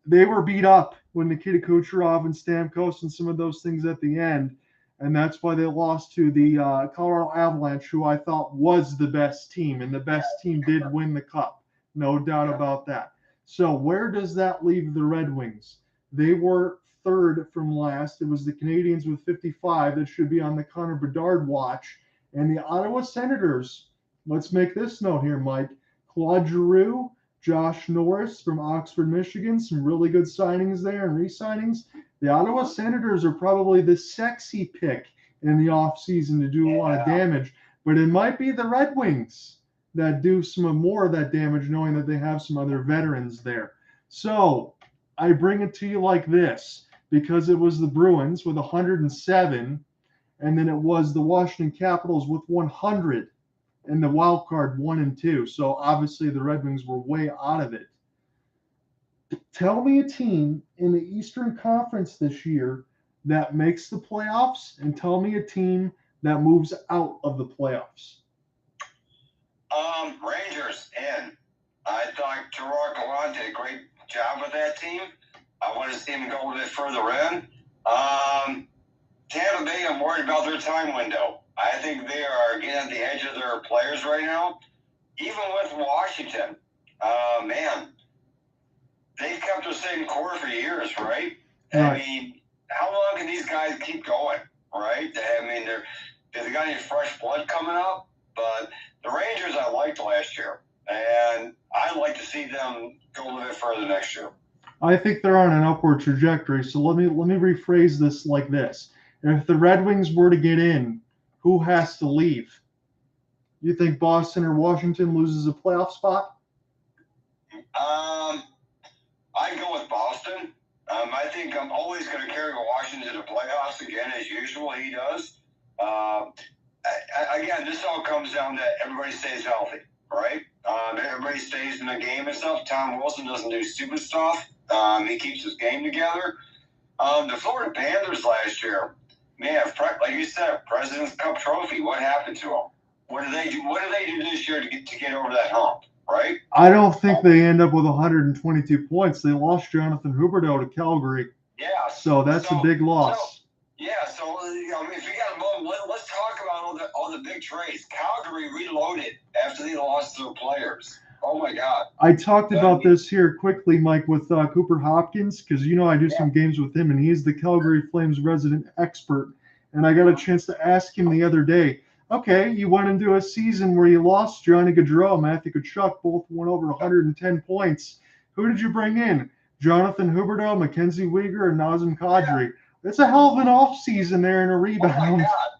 they were beat up when Nikita Kucherov and Stamkos and some of those things at the end, and that's why they lost to the Colorado Avalanche, who I thought was the best team, and the best team did win the cup. No doubt about that. So where does that leave the Red Wings? They were third from last. It was the Canadiens with 55 that should be on the Connor Bedard watch. And the Ottawa Senators, let's make this note here, Mike. Claude Giroux, Josh Norris from Oxford, Michigan, some really good signings there and re-signings. The Ottawa Senators are probably the sexy pick in the offseason to do a lot of damage, but it might be the Red Wings that do some more of that damage, knowing that they have some other veterans there. So I bring it to you like this, because it was the Bruins with 107, and then it was the Washington Capitals with 100, and the wild card 1 and 2. So obviously the Red Wings were way out of it. Tell me a team in the Eastern Conference this year that makes the playoffs, and tell me a team that moves out of the playoffs. Rangers in. I thought Gerard Gallant did a great job with that team. I want to see him go a bit further in. Tampa Bay, I'm worried about their time window. I think they are getting at the edge of their players right now. Even with Washington, man, they've kept the same core for years, right? I mean, how long can these guys keep going, right? I mean, they've got any fresh blood coming up, but the Rangers I liked last year, and I'd like to see them go a little bit further next year. I think they're on an upward trajectory. So let me rephrase this like this: if the Red Wings were to get in, who has to leave? You think Boston or Washington loses a playoff spot? I'd go with Boston. I think I'm always going to carry Washington to the playoffs again, as usual. He does. Again, this all comes down to everybody stays healthy, right? Everybody stays in the game and stuff. Tom Wilson doesn't do stupid stuff. He keeps his game together. The Florida Panthers last year, man, like you said, President's Cup trophy. What happened to them? What do they do? What do they do this year to get over that hump? Right? I don't think they end up with 122 points. They lost Jonathan Huberdeau to Calgary. Yeah. So that's a big loss. So if you got a moment, let's talk about all the big trades. Calgary reloaded after they lost their players. Oh my God. I talked about this here quickly, Mike, with Cooper Hopkins, because I do some games with him, and he's the Calgary Flames resident expert. And I got a chance to ask him the other day, okay, you went into a season where you lost Johnny Gaudreau, Matthew Tkachuk, both went over 110 points. Who did you bring in? Jonathan Huberdeau, Mackenzie Weegar, and Nazem Kadri. It's a hell of an offseason there in a rebound. Oh my God.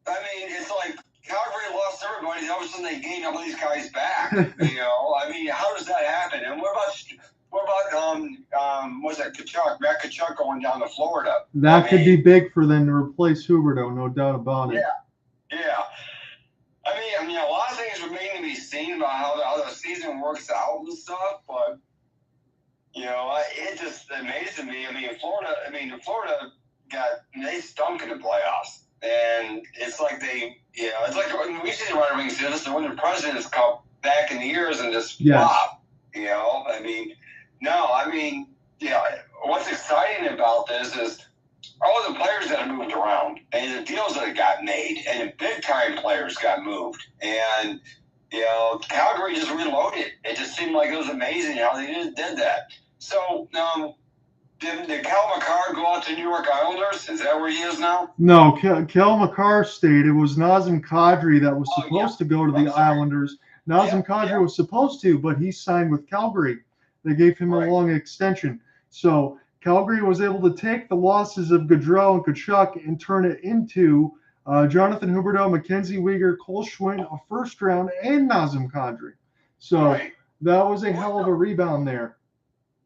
I mean, it's like Calgary lost everybody. All of a sudden they gained all these guys back. I mean, how does that happen? And what about what's that, Tkachuk, Matt Tkachuk going down to Florida? That could be big for them to replace Huberdeau, no doubt about it. Yeah. I mean, a lot of things remain to be seen about how the season works out and stuff, but it just amazes me. I mean, Florida they stunk in the playoffs, and it's like it's like we see the Red Wings do this. They win the President's Cup back in the years and just flop. What's exciting about this is all the players that have moved around and the deals that got made, and the big time players got moved, and Calgary just reloaded. It just seemed like it was amazing how they just did that. So, did Cal McCarr go out to New York Islanders? Is that where he is now? No, Cal McCarr stayed. It was Nazem Kadri that was supposed to go to the Islanders. Nazem Kadri was supposed to, but he signed with Calgary. They gave him a long extension. So Calgary was able to take the losses of Gaudreau and Tkachuk and turn it into Jonathan Huberdeau, Mackenzie Weegar, Cole Schwinn, a first round, and Nazem Kadri. So that was a hell of a rebound there.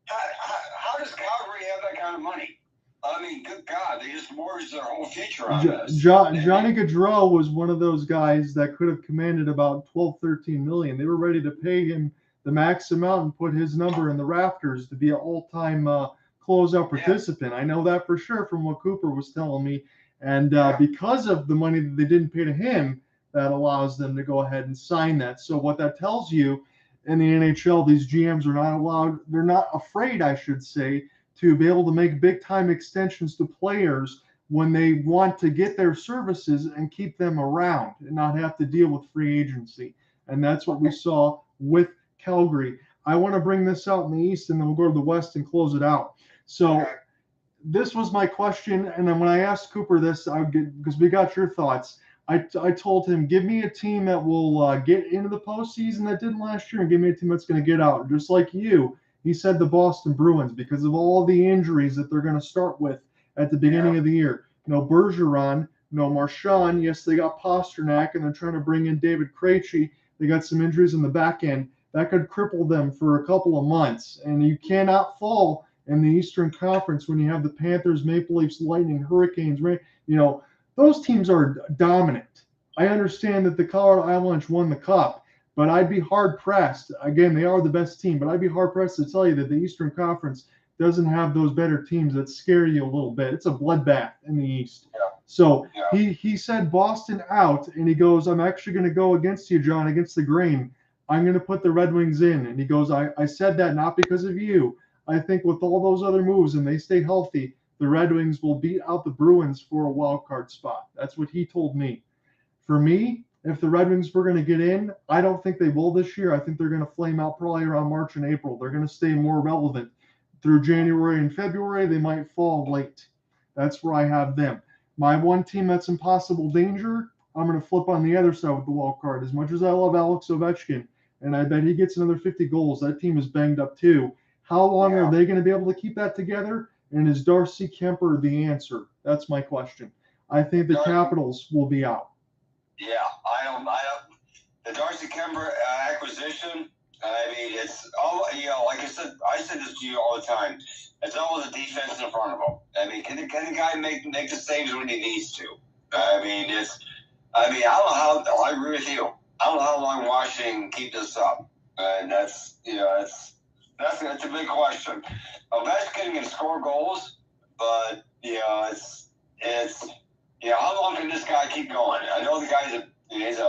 How does Calgary have that kind of money? I mean, good God, they just mortgaged their whole future on this. Johnny Gaudreau was one of those guys that could have commanded about 12, 13 million. They were ready to pay him the max amount and put his number in the rafters to be an all-time closeout participant. I know that for sure from what Cooper was telling me. And because of the money that they didn't pay to him, that allows them to go ahead and sign that. So what that tells you, in the NHL, these GMs are not allowed, they're not afraid, I should say, to be able to make big-time extensions to players when they want to get their services and keep them around and not have to deal with free agency. And that's what we saw with Calgary. I want to bring this out in the East, and then we'll go to the West and close it out. So this was my question, and then when I asked Cooper this, because we got your thoughts, I told him, give me a team that will get into the postseason that didn't last year, and give me a team that's going to get out. Just like you, he said the Boston Bruins, because of all the injuries that they're going to start with at the beginning of the year. No Bergeron, no Marchand. Yes, they got Pasternak, and they're trying to bring in David Krejci. They got some injuries in the back end. That could cripple them for a couple of months. And you cannot fall in the Eastern Conference when you have the Panthers, Maple Leafs, Lightning, Hurricanes. Those teams are dominant. I understand that the Colorado Avalanche won the Cup, but I'd be hard-pressed. Again, they are the best team, but I'd be hard-pressed to tell you that the Eastern Conference doesn't have those better teams that scare you a little bit. It's a bloodbath in the East. Yeah. So he said Boston out, and he goes, I'm actually going to go against you, John, against the grain. I'm going to put the Red Wings in. And he goes, I said that not because of you. I think with all those other moves and they stay healthy, the Red Wings will beat out the Bruins for a wild card spot. That's what he told me. For me, if the Red Wings were going to get in, I don't think they will this year. I think they're going to flame out probably around March and April. They're going to stay more relevant. Through January and February, they might fall late. That's where I have them. My one team that's in possible danger, I'm going to flip on the other side with the wild card. As much as I love Alex Ovechkin, and I bet he gets another 50 goals, that team is banged up too. How long are they going to be able to keep that together? And is Darcy Kemper the answer? That's my question. I think the Capitals will be out. Yeah, I don't. The Darcy Kemper acquisition. I mean, it's all, like I said this to you all the time. It's always the defense in front of him. I mean, can the guy make the saves when he needs to? I mean, I don't know how. I agree with you. I don't know how long Washington can keep this up, and that's a big question. Ovechkin can score goals, but how long can this guy keep going? I know the guy's he's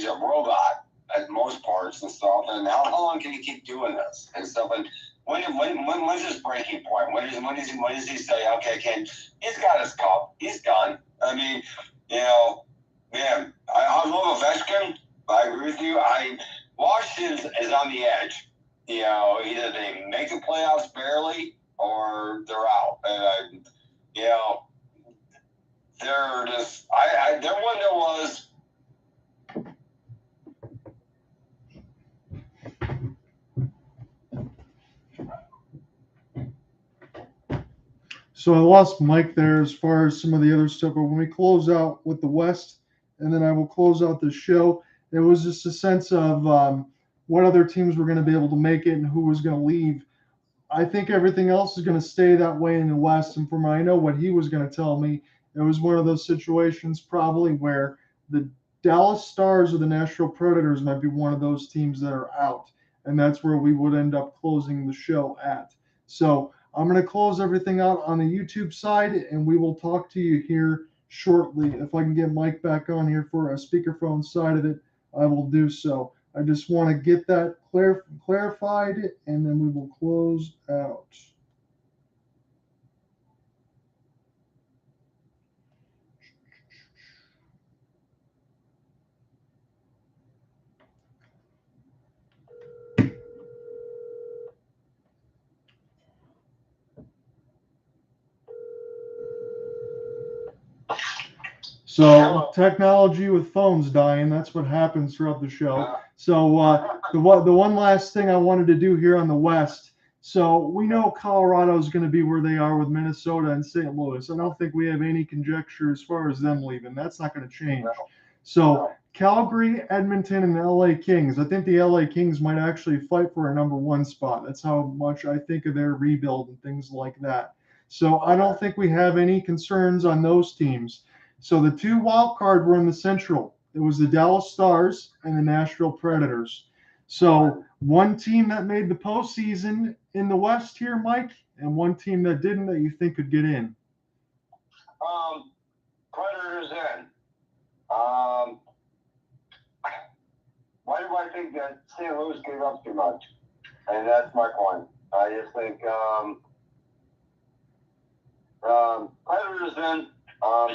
a robot at most parts and stuff, and how long can he keep doing this and stuff? And when's his breaking point? When does he say, okay, he's got his cup, he's done? I mean, man, I love Ovechkin. I agree with you. Washington is on the edge. Either they make the playoffs barely or they're out. And they're just. Their window was. So I lost Mike there as far as some of the other stuff. But when we close out with the West, and then I will close out the show, it was just a sense of what other teams were going to be able to make it and who was going to leave. I think everything else is going to stay that way in the West. And from I know what he was going to tell me, it was one of those situations probably where the Dallas Stars or the Nashville Predators might be one of those teams that are out. And that's where we would end up closing the show at. So I'm going to close everything out on the YouTube side, and we will talk to you here shortly. If I can get Mike back on here for a speakerphone side of it, I will do so. I just want to get that clarified, and then we will close out. So technology with phones dying, that's what happens throughout the show. So the one last thing I wanted to do here on the West. So we know Colorado is going to be where they are with Minnesota and St. Louis. I don't think we have any conjecture as far as them leaving. That's not going to change. So Calgary, Edmonton, and the LA Kings. I think the LA Kings might actually fight for a number one spot. That's how much I think of their rebuild and things like that. So I don't think we have any concerns on those teams. So the two wild card were in the Central. It was the Dallas Stars and the Nashville Predators. So one team that made the postseason in the West here, Mike, and one team that didn't that you think could get in. Predators in. Why do I think that St. Louis gave up too much? And that's my point. I just think Predators in.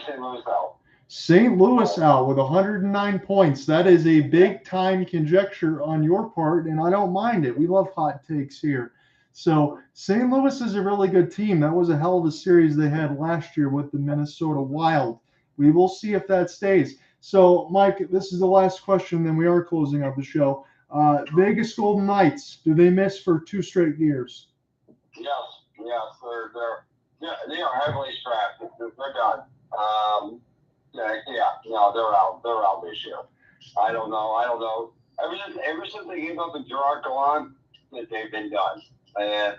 St. Louis out. St. Louis out with 109 points. That is a big time conjecture on your part, and I don't mind it. We love hot takes here. So St. Louis is a really good team. That was a hell of a series they had last year with the Minnesota Wild. We will see if that stays. So, Mike, this is the last question, then we are closing out the show. Vegas Golden Knights, do they miss for 2 straight years? Yes. they are heavily strapped. They're done. No, they're out. They're out this year. I don't know. Ever since they gave up the Gerard Gallant, they've been done. And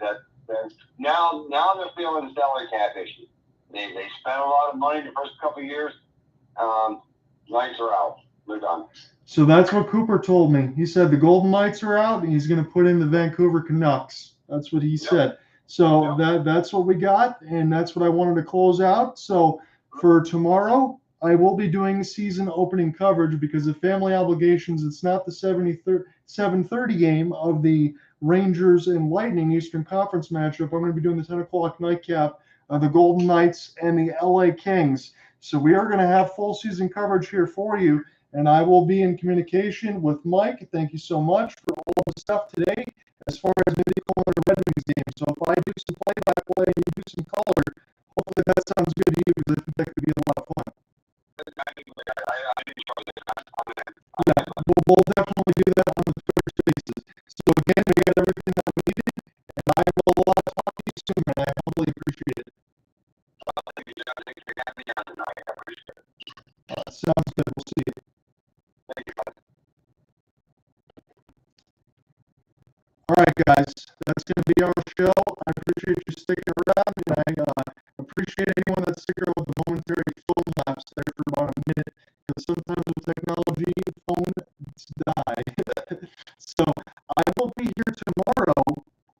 now they're feeling the salary cap issue. They spent a lot of money the first couple of years. Knights are out. They're done. So that's what Cooper told me. He said the Golden Knights are out, and he's going to put in the Vancouver Canucks. That's what he said. So that's what we got, and that's what I wanted to close out. So for tomorrow, I will be doing season opening coverage because of family obligations. It's not the 7:30 game of the Rangers and Lightning Eastern Conference matchup. I'm going to be doing the 10 o'clock nightcap of the Golden Knights and the LA Kings. So we are going to have full season coverage here for you, and I will be in communication with Mike. Thank you so much for all the stuff today as far as maybe going to the Red Wings game. So if I do some play-by-play and you do some color, hopefully that sounds good to you because I think that could be a lot of fun. Yeah, we'll definitely do that on the Twitter Spaces. So again, we got everything that we needed, and I will talk to you soon, man. I humbly appreciate it. Sounds good. We'll see you. All right, guys, that's going to be our show. I appreciate you sticking around, and I appreciate anyone that's sticking around with the momentary phone lapse there for about a minute, because sometimes with technology, phones die. So I will be here tomorrow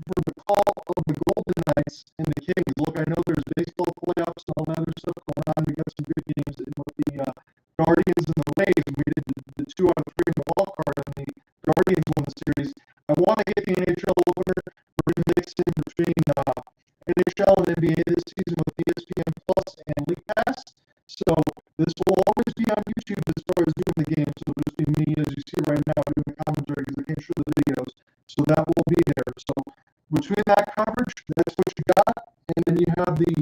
for the call of the Golden Knights and the Kings. Look, I know there's baseball playoffs and all that other stuff going on. We got some good games with the Guardians and the Rays, and we did the 2 out of 3 in the wild card, and the Guardians won the series. I want to get the NHL opener. We're going to mix in between NHL and NBA this season with ESPN Plus and League Pass. So this will always be on YouTube as far as doing the game. So it'll just be me, as you see right now, doing the commentary because I can't show the videos. So that will be there. So between that coverage, that's what you got. And then you have the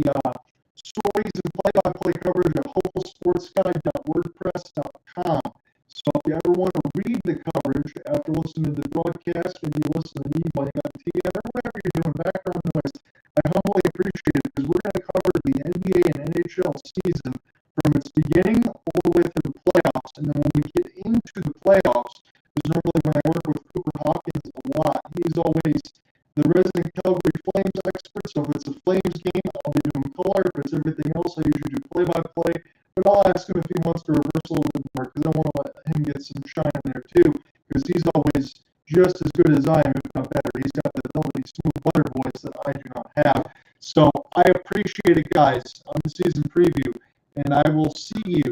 stories and play-by-play coverage at hopesportsguide.wordpress.com. So if you ever want to read the coverage after listening to the broadcast, maybe you listen to me while you got the TV or whatever you're doing, background noise, I humbly appreciate it because we're going to cover the NBA and NHL season from its beginning all the way through the playoffs. And then when we get into the playoffs, because normally when I work with Cooper Hawkins a lot, he's always the resident Calgary Flames expert. So if it's a Flames game, I'll be doing color. If it's everything else, I usually do play-by-play. But I'll ask him if he wants to reverse a little bit more because I want to let him get some shine in there too because he's always just as good as I am, if not better. He's got that lovely smooth butter voice that I do not have. So I appreciate it, guys, on the season preview, and I will see you